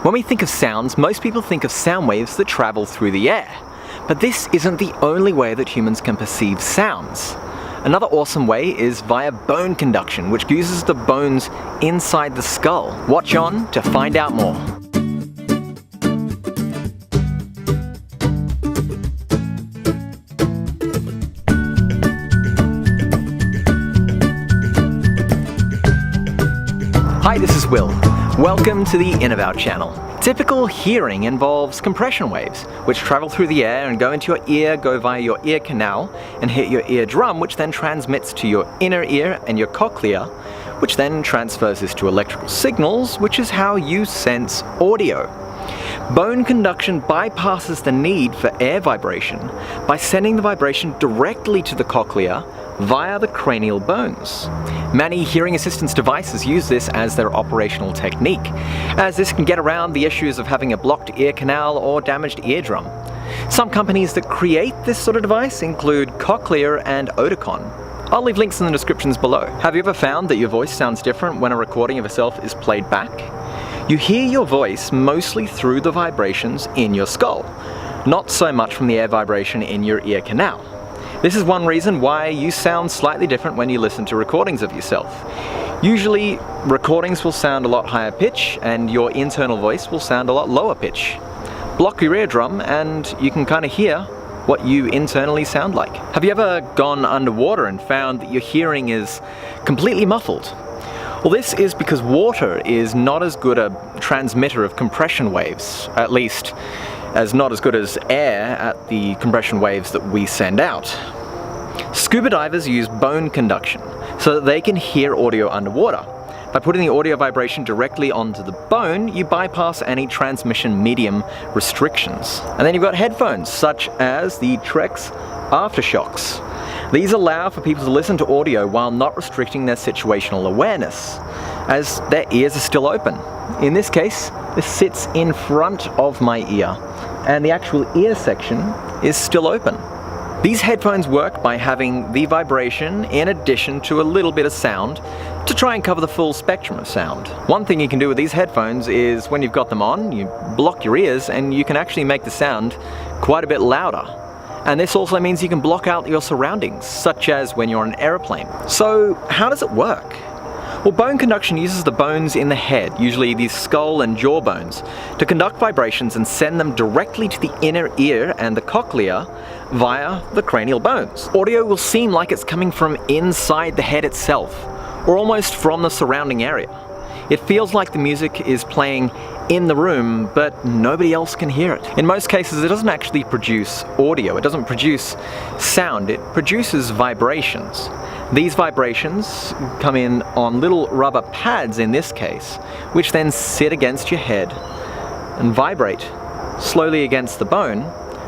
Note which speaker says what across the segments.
Speaker 1: When we think of sounds, most people think of sound waves that travel through the air. But this isn't the only way that humans can perceive sounds. Another awesome way is via bone conduction, which uses the bones inside the skull. Watch on to find out more. Hi, this is Will. Welcome to the InnovAU channel. Typical hearing involves compression waves, which travel through the air and go into your ear, go via your ear canal, and hit your eardrum, which then transmits to your inner ear and your cochlea, which then transfers this to electrical signals, which is how you sense audio. Bone conduction bypasses the need for air vibration by sending the vibration directly to the cochlea via the cranial bones. Many hearing assistance devices use this as their operational technique, as this can get around the issues of having a blocked ear canal or damaged eardrum. Some companies that create this sort of device include Cochlear and Oticon. I'll leave links in the descriptions below. Have you ever found that your voice sounds different when a recording of yourself is played back? You hear your voice mostly through the vibrations in your skull, not so much from the air vibration in your ear canal. This is one reason why you sound slightly different when you listen to recordings of yourself. Usually, recordings will sound a lot higher pitch and your internal voice will sound a lot lower pitch. Block your eardrum and you can kind of hear what you internally sound like. Have you ever gone underwater and found that your hearing is completely muffled? Well, this is because water is not as good a transmitter of compression waves, at least as not as good as air at the compression waves that we send out. Scuba divers use bone conduction so that they can hear audio underwater. By putting the audio vibration directly onto the bone, you bypass any transmission medium restrictions. And then you've got headphones, such as the Trex Aftershocks. These allow for people to listen to audio while not restricting their situational awareness, as their ears are still open. In this case, this sits in front of my ear, and the actual ear section is still open. These headphones work by having the vibration in addition to a little bit of sound to try and cover the full spectrum of sound. One thing you can do with these headphones is when you've got them on, you block your ears and you can actually make the sound quite a bit louder. And this also means you can block out your surroundings, such as when you're on an airplane. So how does it work? Well, bone conduction uses the bones in the head, usually the skull and jaw bones, to conduct vibrations and send them directly to the inner ear and the cochlea via the cranial bones. Audio will seem like it's coming from inside the head itself, or almost from the surrounding area. It feels like the music is playing in the room, but nobody else can hear it. In most cases, it doesn't actually produce audio. It doesn't produce sound. It produces vibrations. These vibrations come in on little rubber pads in this case, which then sit against your head and vibrate slowly against the bone,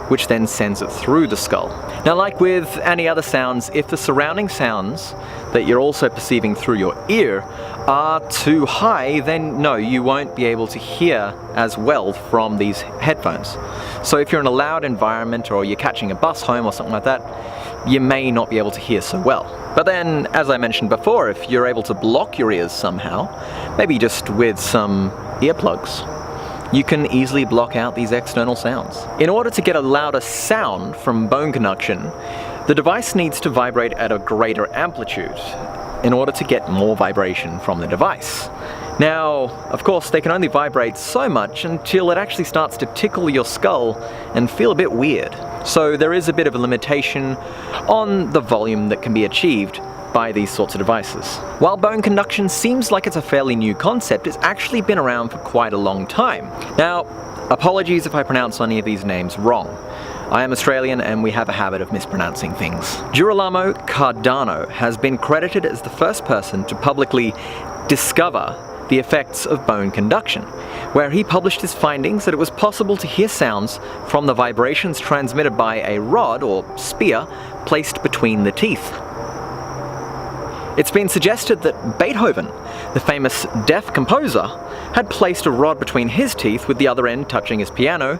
Speaker 1: which then sends it through the skull. Now, like with any other sounds, if the surrounding sounds that you're also perceiving through your ear are too high, then no, you won't be able to hear as well from these headphones. So if you're in a loud environment or you're catching a bus home or something like that, you may not be able to hear so well. But then, as I mentioned before, if you're able to block your ears somehow, maybe just with some earplugs, you can easily block out these external sounds. In order to get a louder sound from bone conduction, the device needs to vibrate at a greater amplitude in order to get more vibration from the device. Now, of course, they can only vibrate so much until it actually starts to tickle your skull and feel a bit weird. So there is a bit of a limitation on the volume that can be achieved by these sorts of devices. While bone conduction seems like it's a fairly new concept, it's actually been around for quite a long time. Now, apologies if I pronounce any of these names wrong. I am Australian and we have a habit of mispronouncing things. Girolamo Cardano has been credited as the first person to publicly discover the effects of bone conduction, where he published his findings that it was possible to hear sounds from the vibrations transmitted by a rod or spear placed between the teeth. It's been suggested that Beethoven, the famous deaf composer, had placed a rod between his teeth with the other end touching his piano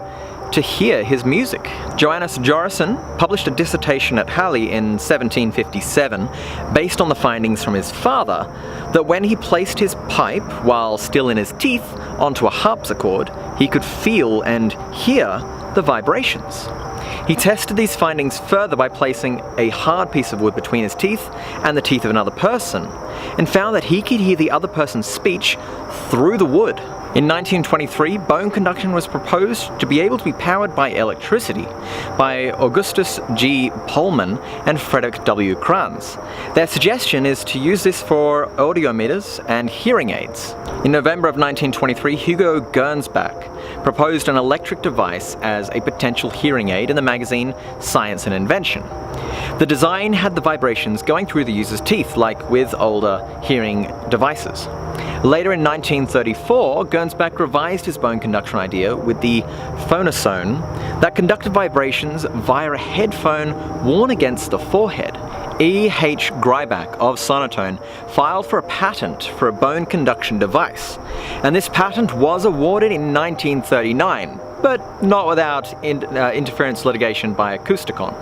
Speaker 1: to hear his music. Johannes Jorisson published a dissertation at Halle in 1757 based on the findings from his father that when he placed his pipe, while still in his teeth, onto a harpsichord, he could feel and hear the vibrations. He tested these findings further by placing a hard piece of wood between his teeth and the teeth of another person, and found that he could hear the other person's speech through the wood. In 1923, bone conduction was proposed to be able to be powered by electricity by Augustus G. Pohlmann and Frederick W. Kranz. Their suggestion is to use this for audiometers and hearing aids. In November of 1923, Hugo Gernsback proposed an electric device as a potential hearing aid in the magazine Science and Invention. The design had the vibrations going through the user's teeth, like with older hearing devices. Later in 1934, Gernsback revised his bone conduction idea with the phonosone that conducted vibrations via a headphone worn against the forehead. E.H. Greibach of Sonotone filed for a patent for a bone conduction device, and this patent was awarded in 1939, but not without interference litigation by Acousticon.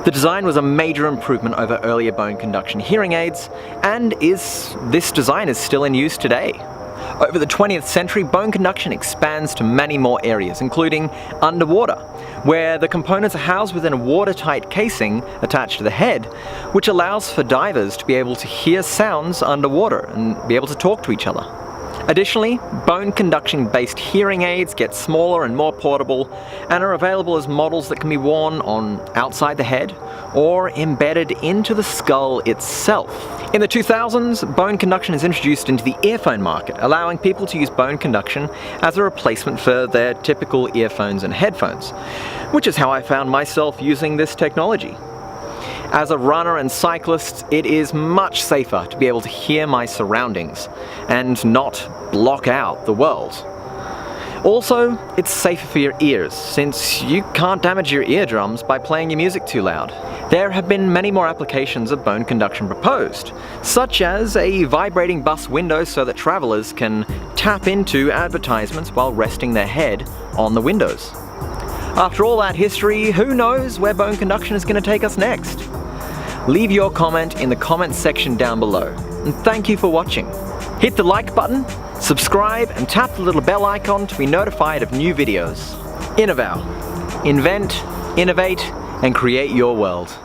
Speaker 1: The design was a major improvement over earlier bone conduction hearing aids, and this design is still in use today. Over the 20th century, bone conduction expands to many more areas, including underwater, where the components are housed within a watertight casing attached to the head, which allows for divers to be able to hear sounds underwater and be able to talk to each other. Additionally, bone conduction-based hearing aids get smaller and more portable and are available as models that can be worn on outside the head or embedded into the skull itself. In the 2000s, bone conduction is introduced into the earphone market, allowing people to use bone conduction as a replacement for their typical earphones and headphones, which is how I found myself using this technology. As a runner and cyclist, it is much safer to be able to hear my surroundings and not block out the world. Also, it's safer for your ears, since you can't damage your eardrums by playing your music too loud. There have been many more applications of bone conduction proposed, such as a vibrating bus window so that travelers can tap into advertisements while resting their head on the windows. After all that history, who knows where bone conduction is going to take us next? Leave your comment in the comments section down below, and thank you for watching. Hit the like button, subscribe, and tap the little bell icon to be notified of new videos. InnovAU. Invent, innovate, and create your world.